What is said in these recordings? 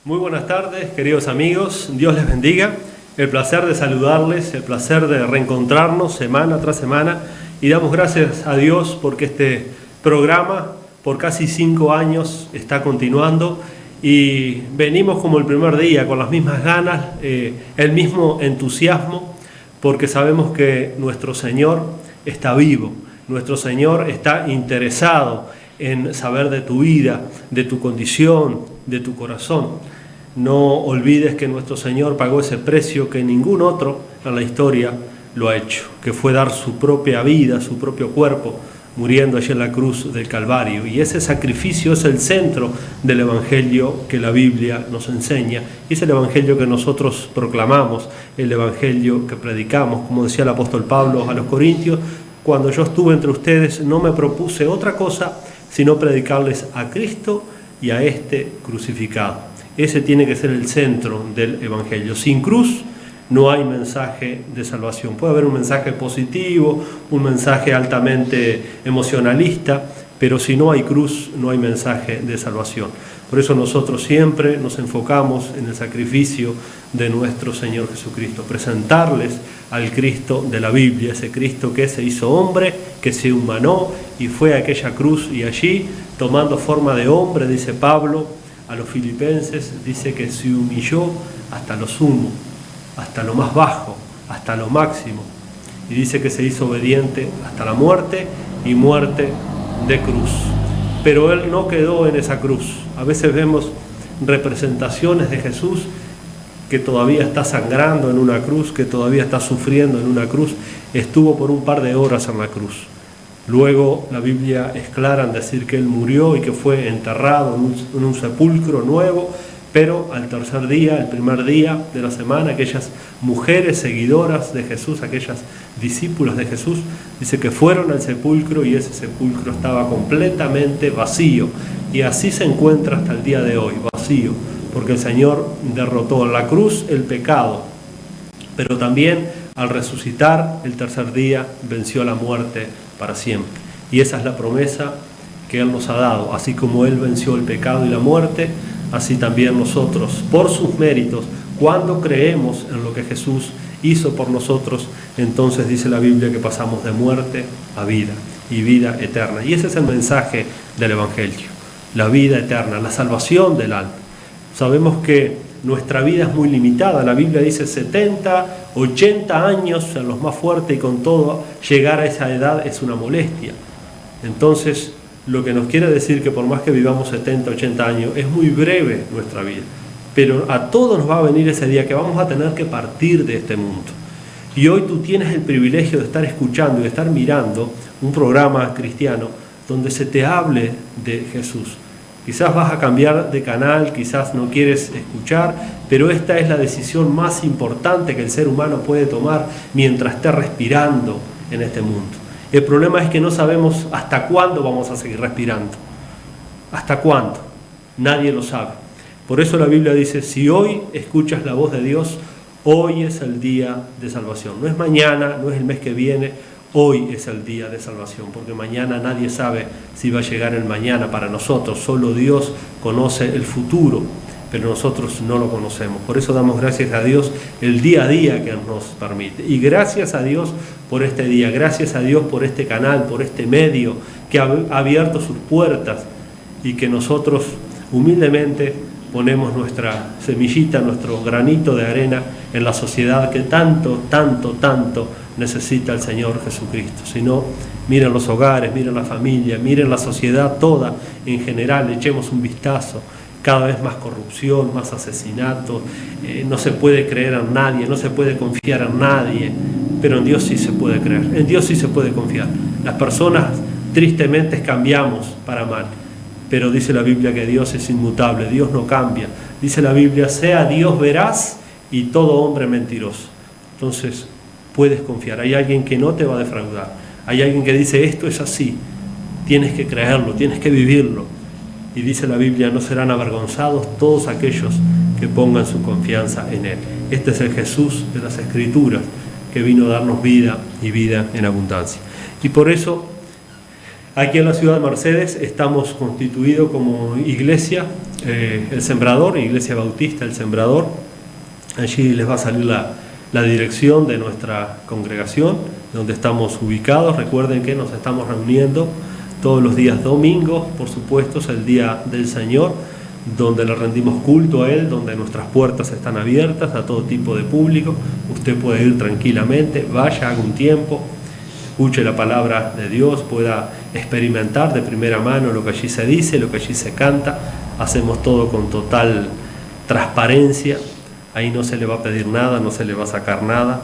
Muy buenas tardes, queridos amigos, Dios les bendiga. El placer de saludarles, el placer de reencontrarnos semana tras semana, y damos gracias a Dios porque este programa por casi 5 años está continuando y venimos como el primer día con las mismas ganas, el mismo entusiasmo, porque sabemos que nuestro Señor está vivo, nuestro Señor está interesado en saber de tu vida, de tu condición, de tu corazón. No olvides que nuestro Señor pagó ese precio que ningún otro en la historia lo ha hecho, que fue dar su propia vida, su propio cuerpo, muriendo allí en la cruz del Calvario. Y ese sacrificio es el centro del Evangelio que la Biblia nos enseña, y es el Evangelio que nosotros proclamamos, el Evangelio que predicamos. Como decía el apóstol Pablo a los Corintios: cuando yo estuve entre ustedes no me propuse otra cosa sino predicarles a Cristo y a este crucificado. Ese tiene que ser el centro del Evangelio. Sin cruz no hay mensaje de salvación. Puede haber un mensaje positivo, un mensaje altamente emocionalista, pero si no hay cruz, no hay mensaje de salvación. Por eso nosotros siempre nos enfocamos en el sacrificio de nuestro Señor Jesucristo, presentarles al Cristo de la Biblia, ese Cristo que se hizo hombre, que se humanó y fue a aquella cruz, y allí, tomando forma de hombre, dice Pablo a los filipenses, dice que se humilló hasta lo sumo, hasta lo más bajo, hasta lo máximo, y dice que se hizo obediente hasta la muerte, y muerte de cruz. Pero Él no quedó en esa cruz. A veces vemos representaciones de Jesús que todavía está sangrando en una cruz, que todavía está sufriendo en una cruz. Estuvo por un par de horas en la cruz. Luego la Biblia es clara en decir que Él murió y que fue enterrado en un sepulcro nuevo, pero al tercer día, el primer día de la semana, aquellas mujeres seguidoras de Jesús, aquellas discípulas de Jesús, dice que fueron al sepulcro y ese sepulcro estaba completamente vacío. Y así se encuentra hasta el día de hoy, vacío, porque el Señor derrotó en la cruz el pecado, pero también al resucitar el tercer día venció la muerte para siempre. Y esa es la promesa que Él nos ha dado. Así como Él venció el pecado y la muerte, así también nosotros, por sus méritos, cuando creemos en lo que Jesús hizo por nosotros, entonces dice la Biblia que pasamos de muerte a vida y vida eterna. Y ese es el mensaje del Evangelio, la vida eterna, la salvación del alma. Sabemos que nuestra vida es muy limitada. La Biblia dice 70, 80 años en los más fuertes, y con todo llegar a esa edad es una molestia. Entonces, lo que nos quiere decir que por más que vivamos 70, 80 años, es muy breve nuestra vida. Pero a todos nos va a venir ese día que vamos a tener que partir de este mundo. Y hoy tú tienes el privilegio de estar escuchando y de estar mirando un programa cristiano donde se te hable de Jesús. Quizás vas a cambiar de canal, quizás no quieres escuchar, pero esta es la decisión más importante que el ser humano puede tomar mientras esté respirando en este mundo. El problema es que no sabemos hasta cuándo vamos a seguir respirando. ¿Hasta cuándo? Nadie lo sabe. Por eso la Biblia dice: si hoy escuchas la voz de Dios, hoy es el día de salvación. No es mañana, no es el mes que viene. Hoy es el día de salvación, porque mañana nadie sabe si va a llegar el mañana para nosotros. Solo Dios conoce el futuro, pero nosotros no lo conocemos. Por eso damos gracias a Dios el día a día que nos permite. Y gracias a Dios por este día, gracias a Dios por este canal, por este medio que ha abierto sus puertas, y que nosotros humildemente ponemos nuestra semillita, nuestro granito de arena en la sociedad que tanto necesita el Señor Jesucristo. Si no, miren los hogares, miren la familia, miren la sociedad toda en general, echemos un vistazo. Cada vez más corrupción, más asesinatos, no se puede creer en nadie, no se puede confiar en nadie, pero en Dios sí se puede creer, en Dios sí se puede confiar. Las personas tristemente cambiamos para mal, pero dice la Biblia que Dios es inmutable, Dios no cambia. Dice la Biblia: sea Dios veraz y todo hombre mentiroso. Entonces puedes confiar, hay alguien que no te va a defraudar, hay alguien que dice: esto es así, tienes que creerlo, tienes que vivirlo. Y dice la Biblia: no serán avergonzados todos aquellos que pongan su confianza en Él. Este es el Jesús de las Escrituras, que vino a darnos vida y vida en abundancia. Y por eso Aquí en la ciudad de Mercedes estamos constituidos como iglesia, El Sembrador, Iglesia Bautista El Sembrador. Allí les va a salir la dirección de nuestra congregación, donde estamos ubicados. Recuerden que nos estamos reuniendo todos los días domingos, por supuesto, es el Día del Señor, donde le rendimos culto a Él, donde nuestras puertas están abiertas a todo tipo de público. Usted puede ir tranquilamente, vaya, haga un tiempo, escuche la palabra de Dios, pueda experimentar de primera mano lo que allí se dice, lo que allí se canta. Hacemos todo con total transparencia. Ahí no se le va a pedir nada, no se le va a sacar nada.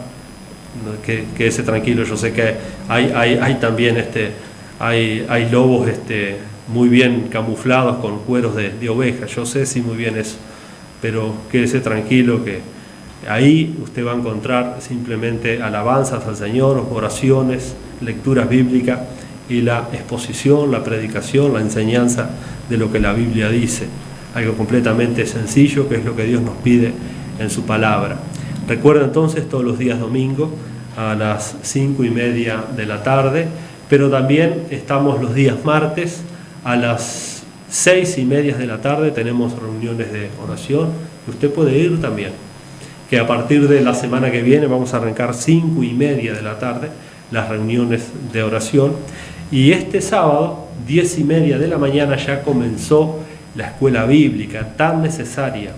Quédese tranquilo. Yo sé que hay también hay lobos muy bien camuflados con cueros de oveja. Yo sé sí muy bien eso, pero quédese tranquilo que ahí usted va a encontrar simplemente alabanzas al Señor, oraciones, lecturas bíblicas y la exposición, la predicación, la enseñanza de lo que la Biblia dice. Algo completamente sencillo, que es lo que Dios nos pide en su palabra. Recuerda entonces todos los días domingos a las 5:30 de la tarde, pero también estamos los días martes a las 6:30 de la tarde, tenemos reuniones de oración y usted puede ir también, que a partir de la semana que viene vamos a arrancar 5:30 de la tarde las reuniones de oración, y este sábado 10:30 de la mañana ya comenzó la escuela bíblica tan necesaria,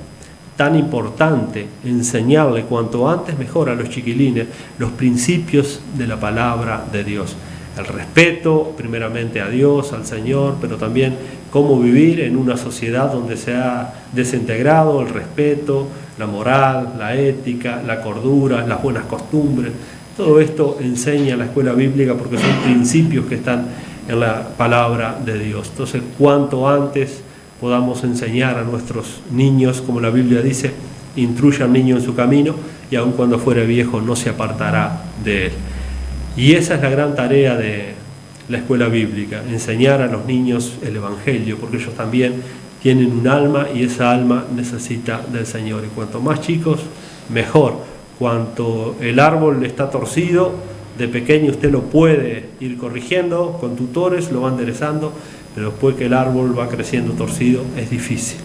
tan importante, enseñarle cuanto antes mejor a los chiquilines los principios de la palabra de Dios. El respeto primeramente a Dios, al Señor, pero también cómo vivir en una sociedad donde se ha desintegrado el respeto, la moral, la ética, la cordura, las buenas costumbres. Todo esto enseña la escuela bíblica porque son principios que están en la palabra de Dios. Entonces, cuanto antes podamos enseñar a nuestros niños, como la Biblia dice, instruya al niño en su camino y aun cuando fuere viejo no se apartará de él. Y esa es la gran tarea de la escuela bíblica, enseñar a los niños el Evangelio, porque ellos también tienen un alma y esa alma necesita del Señor. Y cuanto más chicos, mejor. Cuanto el árbol está torcido, de pequeño usted lo puede ir corrigiendo, con tutores lo va enderezando, pero después que el árbol va creciendo torcido es difícil,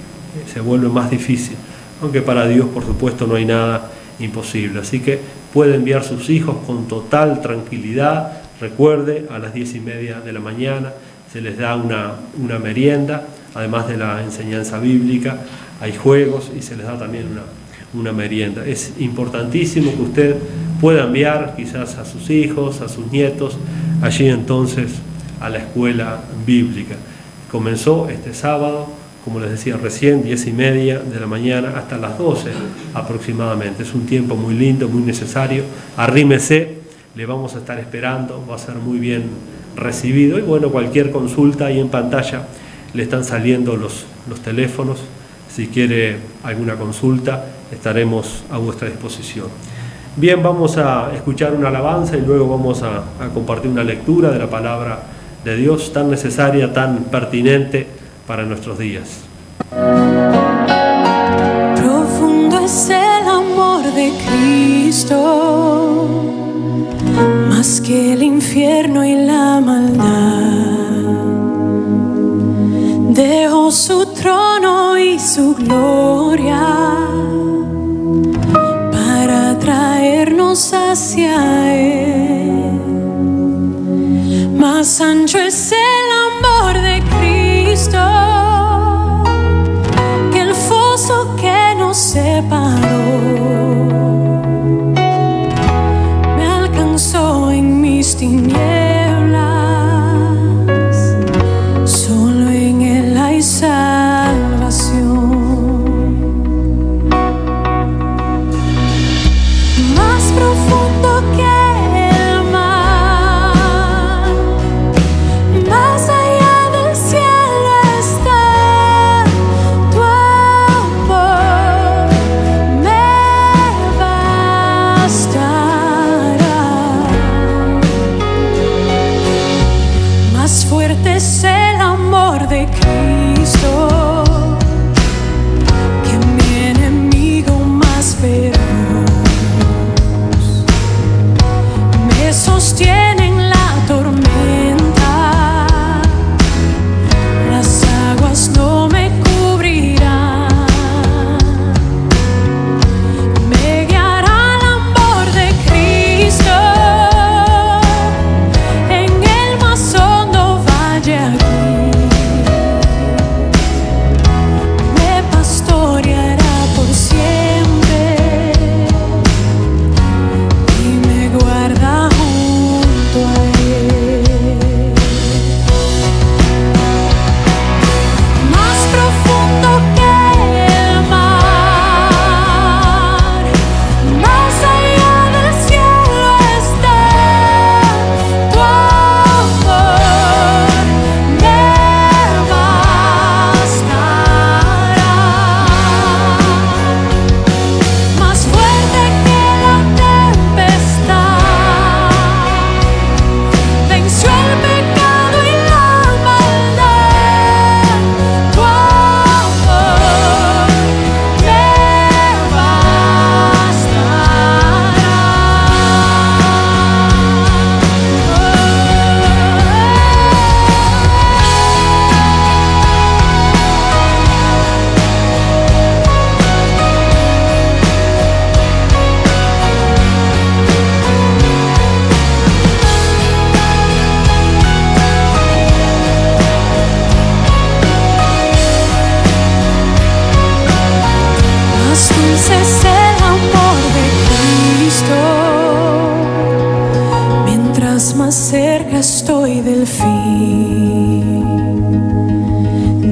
se vuelve más difícil, aunque para Dios por supuesto no hay nada imposible. Así que puede enviar sus hijos con total tranquilidad. Recuerde, a las 10:30 de la mañana se les da una merienda, además de la enseñanza bíblica, hay juegos y se les da también una merienda. Es importantísimo que usted pueda enviar quizás a sus hijos, a sus nietos, allí entonces a la escuela bíblica. Comenzó este sábado, como les decía recién, 10:30 de la mañana hasta las 12 aproximadamente. Es un tiempo muy lindo, muy necesario. Arrímese, le vamos a estar esperando, va a ser muy bien recibido. Y bueno, cualquier consulta ahí en pantalla le están saliendo los teléfonos. Si quiere alguna consulta, estaremos a vuestra disposición. Bien, vamos a escuchar una alabanza y luego vamos a compartir una lectura de la palabra de Dios tan necesaria, tan pertinente para nuestros días. Profundo es el amor de Cristo, más que el infierno y la maldad. Dejó su trono y su gloria para traernos hacia Él. Más ancho es el amor de Cristo que el foso que nos separó. Me alcanzó en mis tinieblas, solo en Él hay salvación. Más profundo que más allá del cielo entonces el amor de Cristo, mientras más cerca estoy del fin,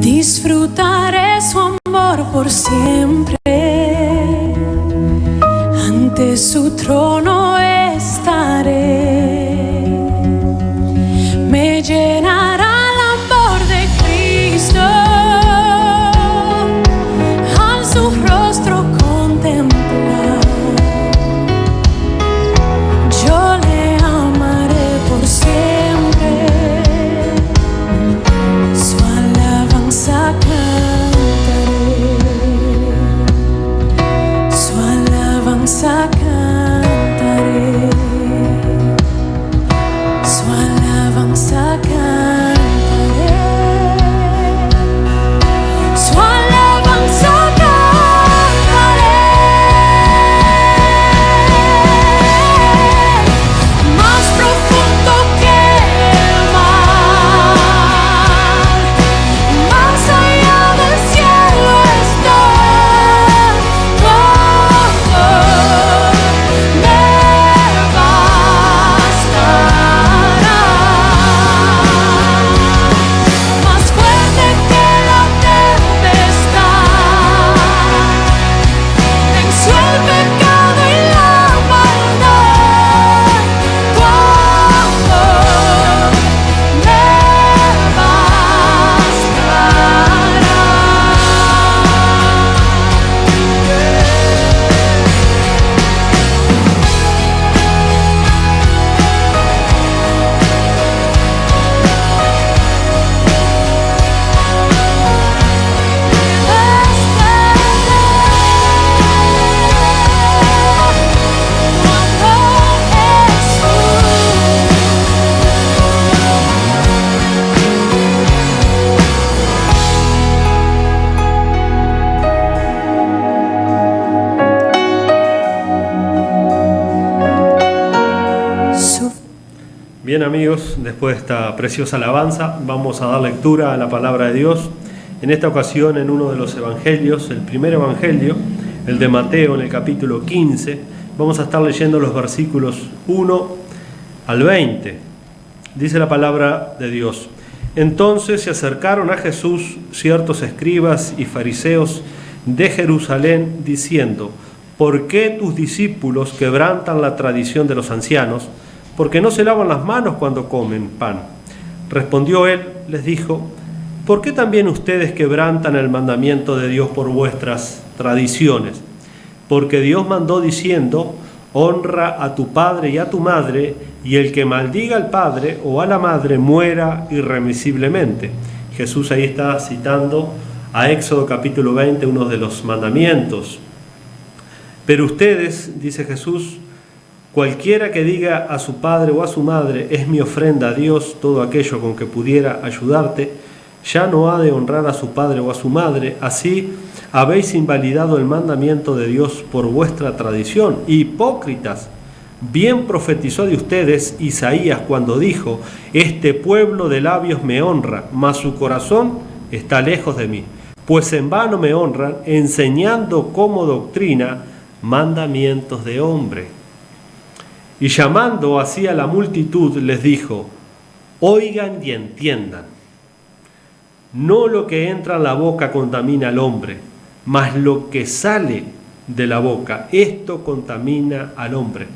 disfrutaré su amor por siempre. Ante su trono estaré, me llenará el amor de Cristo, al su rostro contemplar. Yo le amaré por siempre, su alabanza cantaré, su alabanza cantaré, su alabanza cantaré, su alabanza cantaré. Más profundo que el mar, más allá del cielo está. Más fuerte que la tempestad, venció el pecado y la maldad. Me Bien amigos, después de esta preciosa alabanza vamos a dar lectura a la palabra de Dios. En esta ocasión en uno de los evangelios, el primer evangelio, el de Mateo en el capítulo 15, vamos a estar leyendo los versículos 1 al 20. Dice la palabra de Dios: Entonces se acercaron a Jesús ciertos escribas y fariseos de Jerusalén diciendo: ¿Por qué tus discípulos quebrantan la tradición de los ancianos? Porque no se lavan las manos cuando comen pan. Respondió él, les dijo: ¿Por qué también ustedes quebrantan el mandamiento de Dios por vuestras tradiciones? Porque Dios mandó diciendo: honra a tu padre y a tu madre, y el que maldiga al padre o a la madre muera irremisiblemente. Jesús ahí está citando a Éxodo capítulo 20, uno de los mandamientos. Pero ustedes, dice Jesús, cualquiera que diga a su padre o a su madre: es mi ofrenda a Dios todo aquello con que pudiera ayudarte, ya no ha de honrar a su padre o a su madre. Así habéis invalidado el mandamiento de Dios por vuestra tradición. Hipócritas, bien profetizó de ustedes Isaías cuando dijo: este pueblo de labios me honra, mas su corazón está lejos de mí, pues en vano me honran, enseñando como doctrina mandamientos de hombre. Y llamando así a la multitud les dijo: oigan y entiendan. No lo que entra en la boca contamina al hombre, mas lo que sale de la boca, esto contamina al hombre.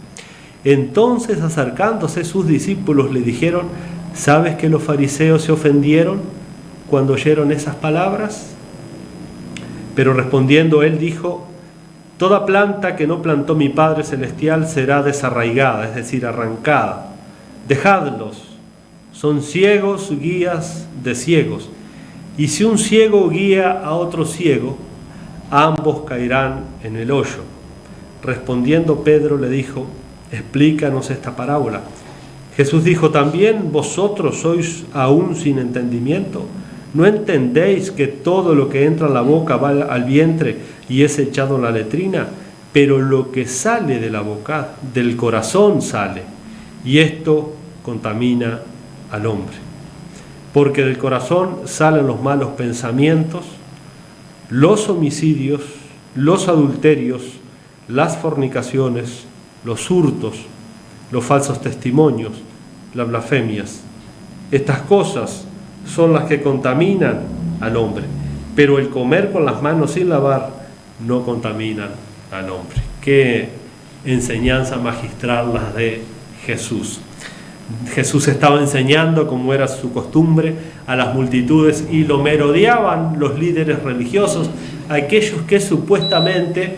Entonces, acercándose sus discípulos, le dijeron: ¿sabes que los fariseos se ofendieron cuando oyeron esas palabras? Pero respondiendo él dijo: toda planta que no plantó mi Padre Celestial será desarraigada, es decir, arrancada. Dejadlos, son ciegos, guías de ciegos. Y si un ciego guía a otro ciego, ambos caerán en el hoyo. Respondiendo Pedro le dijo: explícanos esta parábola. Jesús dijo: ¿también vosotros sois aún sin entendimiento? ¿No entendéis que todo lo que entra en la boca va al vientre y es echado en la letrina? Pero lo que sale de la boca, del corazón sale, y esto contamina al hombre. Porque del corazón salen los malos pensamientos, los homicidios, los adulterios, las fornicaciones, los hurtos, los falsos testimonios, las blasfemias. Estas cosas son las que contaminan al hombre, pero el comer con las manos sin lavar no contaminan al hombre. Qué enseñanza magistral las de Jesús. Jesús estaba enseñando, como era su costumbre, a las multitudes, y lo merodeaban los líderes religiosos, aquellos que supuestamente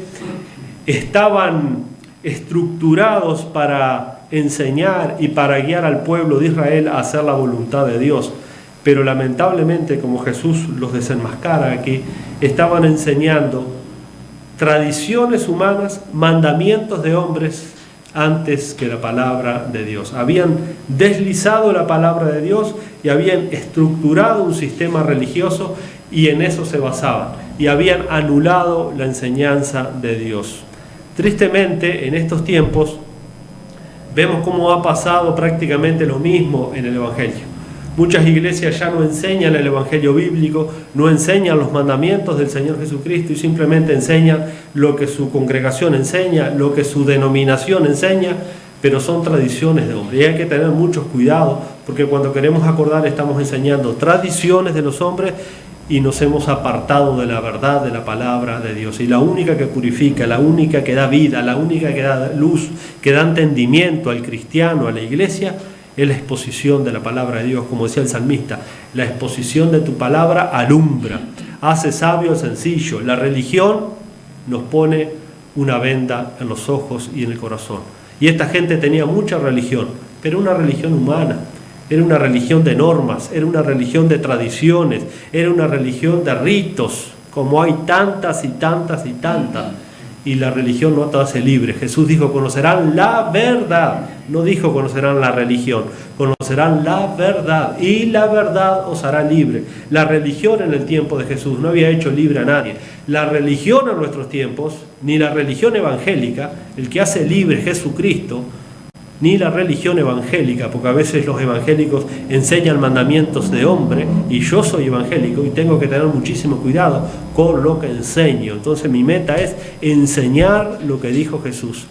estaban estructurados para enseñar y para guiar al pueblo de Israel a hacer la voluntad de Dios. Pero lamentablemente, como Jesús los desenmascara aquí, estaban enseñando tradiciones humanas, mandamientos de hombres, antes que la palabra de Dios. Habían deslizado la palabra de Dios y habían estructurado un sistema religioso y en eso se basaban. Y habían anulado la enseñanza de Dios. Tristemente, en estos tiempos, vemos cómo ha pasado prácticamente lo mismo en el Evangelio. Muchas iglesias ya no enseñan el Evangelio bíblico, no enseñan los mandamientos del Señor Jesucristo y simplemente enseñan lo que su congregación enseña, lo que su denominación enseña, pero son tradiciones de hombre. Y hay que tener mucho cuidado, porque cuando queremos acordar estamos enseñando tradiciones de los hombres y nos hemos apartado de la verdad de la palabra de Dios. Y la única que purifica, la única que da vida, la única que da luz, que da entendimiento al cristiano, a la iglesia, es la exposición de la palabra de Dios, como decía el salmista. La exposición de tu palabra alumbra, hace sabio al sencillo. La religión nos pone una venda en los ojos y en el corazón. Y esta gente tenía mucha religión, pero una religión humana. Era una religión de normas, era una religión de tradiciones, era una religión de ritos, como hay tantas y tantas y tantas. Y la religión no te hace libre. Jesús dijo, conocerán la verdad. No dijo conocerán la religión, conocerán la verdad y la verdad os hará libre. La religión en el tiempo de Jesús no había hecho libre a nadie. La religión en nuestros tiempos, ni la religión evangélica, el que hace libre es Jesucristo, ni la religión evangélica, porque a veces los evangélicos enseñan mandamientos de hombre, y yo soy evangélico y tengo que tener muchísimo cuidado con lo que enseño. Entonces mi meta es enseñar lo que dijo Jesús,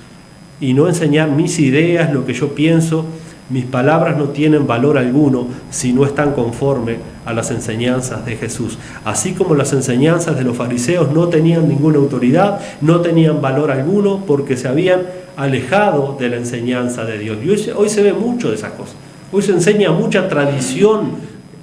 y no enseñar mis ideas, lo que yo pienso. Mis palabras no tienen valor alguno si no están conforme a las enseñanzas de Jesús. Así como las enseñanzas de los fariseos no tenían ninguna autoridad, no tenían valor alguno, porque se habían alejado de la enseñanza de Dios. Y hoy se ve mucho de esas cosas. Hoy se enseña mucha tradición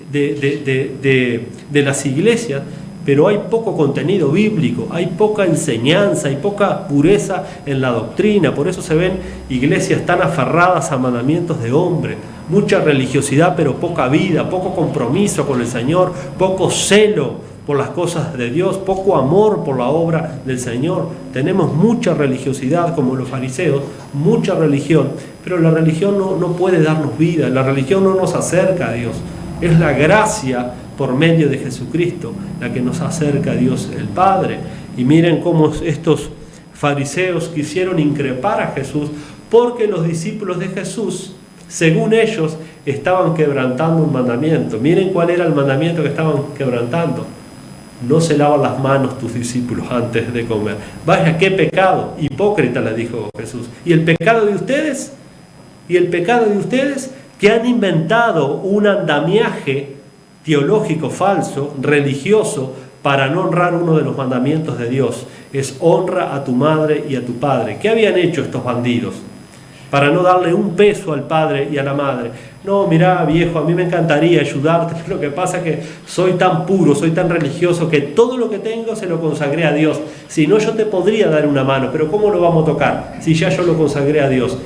de las iglesias, pero hay poco contenido bíblico, hay poca enseñanza, hay poca pureza en la doctrina. Por eso se ven iglesias tan aferradas a mandamientos de hombre, mucha religiosidad pero poca vida, poco compromiso con el Señor, poco celo por las cosas de Dios, poco amor por la obra del Señor. Tenemos mucha religiosidad como los fariseos, mucha religión, pero la religión no puede darnos vida, la religión no nos acerca a Dios. Es la gracia por medio de Jesucristo la que nos acerca a Dios el Padre. Y miren cómo estos fariseos quisieron increpar a Jesús, porque los discípulos de Jesús, según ellos, estaban quebrantando un mandamiento. Miren cuál era el mandamiento que estaban quebrantando. No se lavan las manos tus discípulos antes de comer. Vaya, qué pecado, hipócrita, le dijo Jesús. ¿Y el pecado de ustedes? ¿Y el pecado de ustedes? Que han inventado un andamiaje teológico falso, religioso, para no honrar uno de los mandamientos de Dios. Es honra a tu madre y a tu padre. ¿Qué habían hecho estos bandidos? Para no darle un peso al padre y a la madre. No, mirá, viejo, a mí me encantaría ayudarte, pero lo que pasa es que soy tan puro, soy tan religioso, que todo lo que tengo se lo consagré a Dios. Si no, yo te podría dar una mano, pero ¿cómo lo vamos a tocar si ya yo lo consagré a Dios?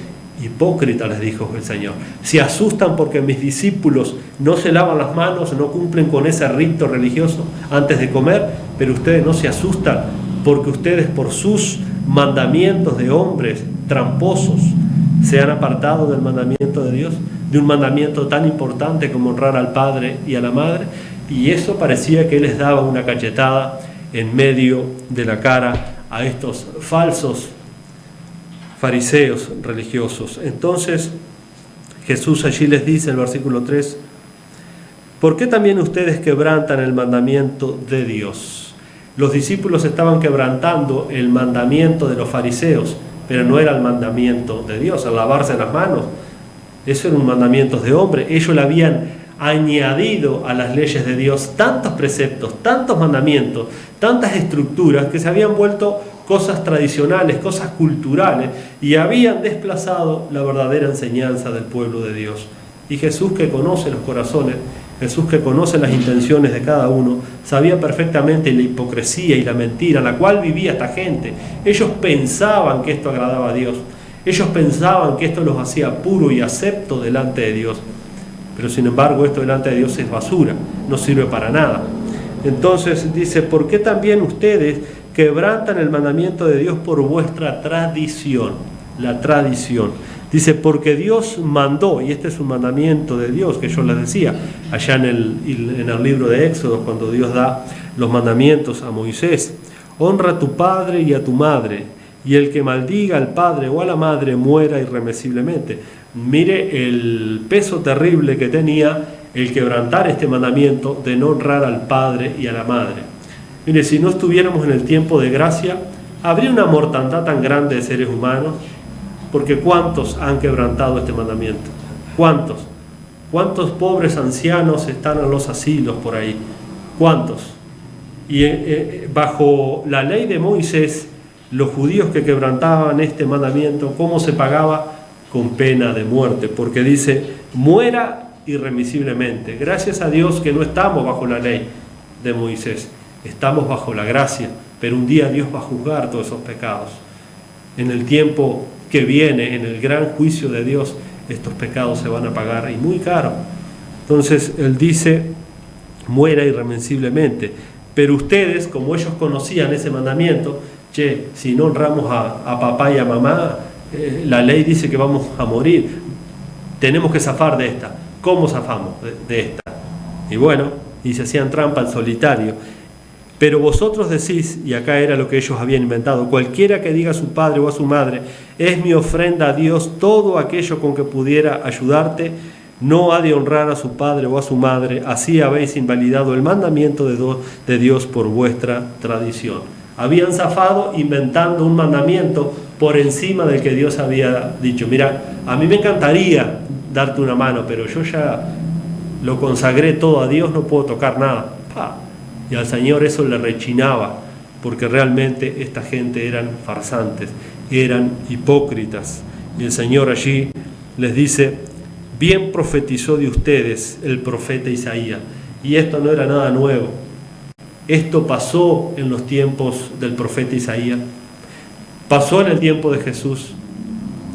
Hipócrita, les dijo el Señor. Se asustan porque mis discípulos no se lavan las manos, no cumplen con ese rito religioso antes de comer, pero ustedes no se asustan porque ustedes, por sus mandamientos de hombres tramposos, se han apartado del mandamiento de Dios, de un mandamiento tan importante como honrar al padre y a la madre. Y eso parecía que les daba una cachetada en medio de la cara a estos falsos fariseos religiosos. Entonces Jesús allí les dice en el versículo 3: ¿por qué también ustedes quebrantan el mandamiento de Dios? Los discípulos estaban quebrantando el mandamiento de los fariseos, pero no era el mandamiento de Dios, el lavarse las manos. Eso eran mandamientos de hombre. Ellos le habían añadido a las leyes de Dios tantos preceptos, tantos mandamientos, tantas estructuras que se habían vuelto cosas tradicionales, cosas culturales, y habían desplazado la verdadera enseñanza del pueblo de Dios. Y Jesús, que conoce los corazones, Jesús, que conoce las intenciones de cada uno, sabía perfectamente la hipocresía y la mentira en la cual vivía esta gente. Ellos pensaban que esto agradaba a Dios. Ellos pensaban que esto los hacía puro y acepto delante de Dios. Pero sin embargo, esto delante de Dios es basura, no sirve para nada. Entonces dice, ¿por qué también ustedes quebrantan el mandamiento de Dios por vuestra tradición? La tradición. Dice, porque Dios mandó, y este es un mandamiento de Dios que yo les decía, allá en el libro de Éxodo, cuando Dios da los mandamientos a Moisés: honra a tu padre y a tu madre, y el que maldiga al padre o a la madre muera irremisiblemente. Mire el peso terrible que tenía el quebrantar este mandamiento de no honrar al padre y a la madre. Mire, si no estuviéramos en el tiempo de gracia, habría una mortandad tan grande de seres humanos, porque ¿cuántos han quebrantado este mandamiento? ¿Cuántos? ¿Cuántos pobres ancianos están en los asilos por ahí? ¿Cuántos? Y bajo la ley de Moisés, los judíos que quebrantaban este mandamiento, ¿cómo se pagaba? Con pena de muerte, porque dice, muera irremisiblemente. Gracias a Dios que no estamos bajo la ley de Moisés, estamos bajo la gracia, pero un día Dios va a juzgar todos esos pecados. En el tiempo que viene, en el gran juicio de Dios, estos pecados se van a pagar, y muy caro. Entonces Él dice, muera irremisiblemente. Pero ustedes, como ellos conocían ese mandamiento, si no honramos a papá y a mamá, la ley dice que vamos a morir, tenemos que zafar de esta. ¿Cómo zafamos de esta? Y bueno, y se hacían trampa en solitario. Pero vosotros decís, y acá era lo que ellos habían inventado, cualquiera que diga a su padre o a su madre, es mi ofrenda a Dios, todo aquello con que pudiera ayudarte, no ha de honrar a su padre o a su madre, así habéis invalidado el mandamiento de Dios por vuestra tradición. Habían zafado inventando un mandamiento por encima del que Dios había dicho. Mira, a mí me encantaría darte una mano, pero yo ya lo consagré todo a Dios, no puedo tocar nada. Y al Señor eso le rechinaba, porque realmente esta gente eran farsantes, eran hipócritas. Y el Señor allí les dice, bien profetizó de ustedes el profeta Isaías. Y esto no era nada nuevo. Esto pasó en los tiempos del profeta Isaías, pasó en el tiempo de Jesús,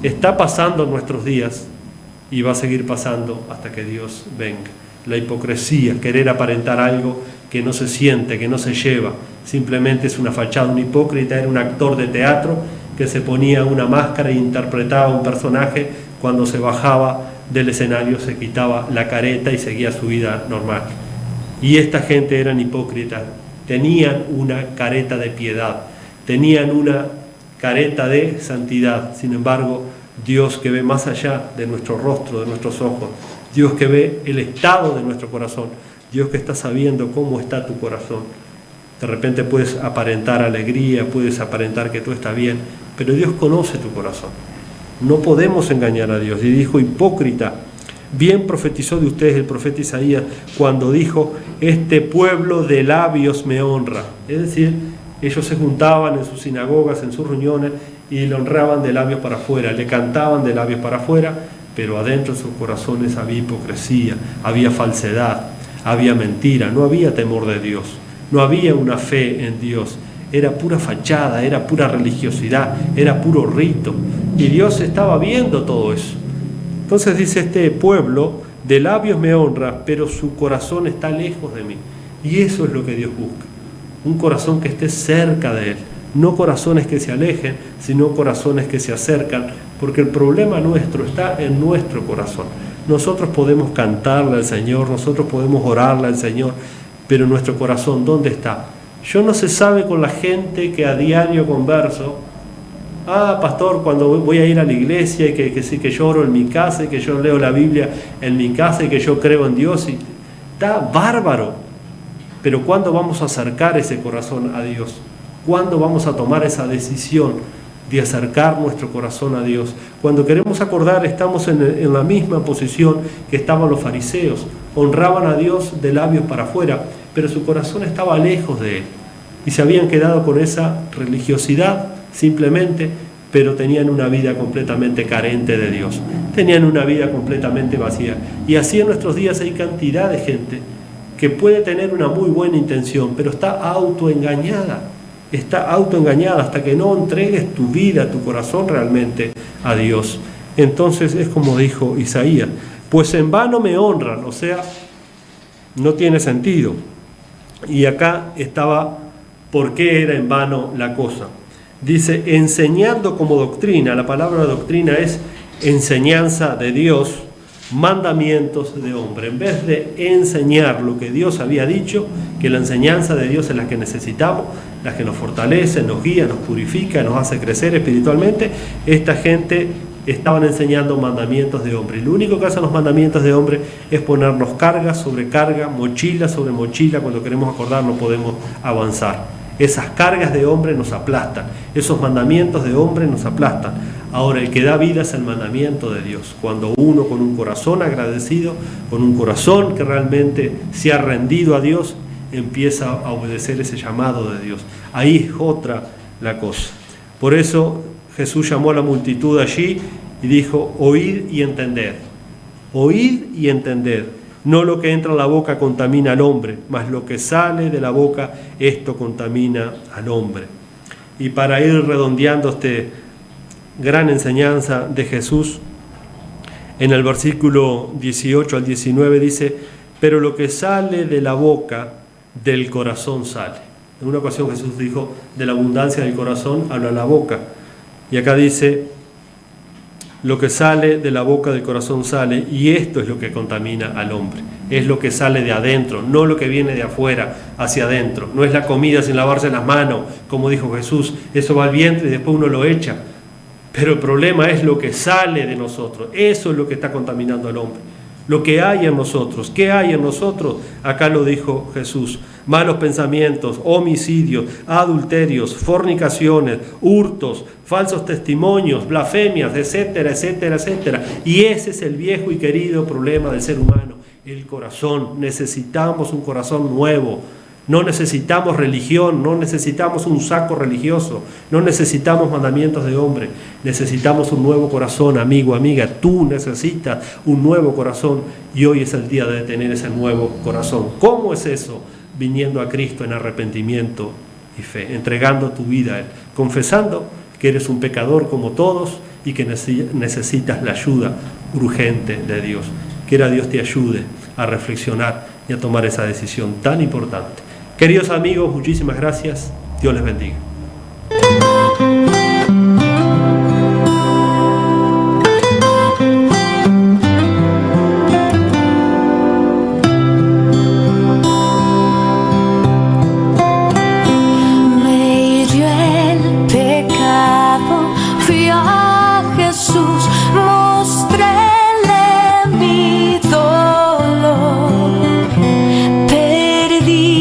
está pasando en nuestros días y va a seguir pasando hasta que Dios venga. La hipocresía, querer aparentar algo que no se siente, que no se lleva, simplemente es una fachada. Un hipócrita era un actor de teatro que se ponía una máscara e interpretaba un personaje. Cuando se bajaba del escenario se quitaba la careta y seguía su vida normal. Y esta gente eran hipócritas, tenían una careta de piedad, tenían una careta de santidad. Sin embargo, Dios, que ve más allá de nuestro rostro, de nuestros ojos, Dios que ve el estado de nuestro corazón, Dios que está sabiendo cómo está tu corazón. De repente puedes aparentar alegría, puedes aparentar que todo está bien, pero Dios conoce tu corazón. No podemos engañar a Dios. Y dijo, hipócrita, bien profetizó de ustedes el profeta Isaías cuando dijo, este pueblo de labios me honra. Es decir, ellos se juntaban en sus sinagogas, en sus reuniones, y le honraban de labios para afuera, le cantaban de labios para afuera, pero adentro de sus corazones había hipocresía, había falsedad, había mentira, no había temor de Dios, no había una fe en Dios, era pura fachada, era pura religiosidad, era puro rito, y Dios estaba viendo todo eso. Entonces dice, este pueblo de labios me honra, pero su corazón está lejos de mí, y eso es lo que Dios busca, un corazón que esté cerca de Él, no corazones que se alejen, sino corazones que se acercan, porque el problema nuestro está en nuestro corazón. Nosotros podemos cantarle al Señor, nosotros podemos orarle al Señor, pero nuestro corazón, ¿dónde está? Yo no se sabe con la gente que a diario converso, pastor, cuando voy a ir a la iglesia, y que sí, que yo oro en mi casa, y que yo leo la Biblia en mi casa, y que yo creo en Dios, y está bárbaro. Pero ¿cuándo vamos a acercar ese corazón a Dios? ¿Cuándo vamos a tomar esa decisión de acercar nuestro corazón a Dios? Cuando queremos acordar, estamos en la misma posición que estaban los fariseos. Honraban a Dios de labios para afuera, pero su corazón estaba lejos de Él. Y se habían quedado con esa religiosidad simplemente, pero tenían una vida completamente carente de Dios. Tenían una vida completamente vacía. Y así en nuestros días hay cantidad de gente que puede tener una muy buena intención, pero está autoengañada. Está autoengañada hasta que no entregues tu vida, tu corazón realmente a Dios. Entonces es como dijo Isaías, pues en vano me honran, o sea, no tiene sentido. Y acá estaba, ¿por qué era en vano la cosa? Dice, enseñando como doctrina, la palabra doctrina es enseñanza de Dios, mandamientos de hombre. En vez de enseñar lo que Dios había dicho, que la enseñanza de Dios es la que necesitamos, la que nos fortalece, nos guía, nos purifica, nos hace crecer espiritualmente, esta gente estaban enseñando mandamientos de hombre. Y lo único que hacen los mandamientos de hombre es ponernos carga sobre carga, mochila sobre mochila. Cuando queremos acordar no podemos avanzar. Esas cargas de hombre nos aplastan, esos mandamientos de hombre nos aplastan. Ahora, el que da vida es el mandamiento de Dios. Cuando uno con un corazón agradecido, con un corazón que realmente se ha rendido a Dios, empieza a obedecer ese llamado de Dios. Ahí es otra la cosa. Por eso Jesús llamó a la multitud allí y dijo, oíd y entended. Oíd y entended. No lo que entra a la boca contamina al hombre, mas lo que sale de la boca, esto contamina al hombre. Y para ir redondeando esta gran enseñanza de Jesús, en el versículo 18 al 19 dice, pero lo que sale de la boca, del corazón sale. En una ocasión Jesús dijo, de la abundancia del corazón habla la boca. Y acá dice, lo que sale de la boca del corazón sale, y esto es lo que contamina al hombre. Es lo que sale de adentro, no lo que viene de afuera hacia adentro. No es la comida sin lavarse las manos, como dijo Jesús. Eso va al vientre y después uno lo echa. Pero el problema es lo que sale de nosotros. Eso es lo que está contaminando al hombre. Lo que hay en nosotros. ¿Qué hay en nosotros? Acá lo dijo Jesús. Malos pensamientos, homicidios, adulterios, fornicaciones, hurtos, falsos testimonios, blasfemias, etcétera, etcétera, etcétera. Y ese es el viejo y querido problema del ser humano, el corazón. Necesitamos un corazón nuevo. No necesitamos religión, no necesitamos un saco religioso, no necesitamos mandamientos de hombre, necesitamos un nuevo corazón, amigo, amiga. Tú necesitas un nuevo corazón y hoy es el día de tener ese nuevo corazón. ¿Cómo es eso? Viniendo a Cristo en arrepentimiento y fe, entregando tu vida a Él, confesando que eres un pecador como todos y que necesitas la ayuda urgente de Dios. Quiera Dios te ayude a reflexionar y a tomar esa decisión tan importante. Queridos amigos, muchísimas gracias. Dios les bendiga.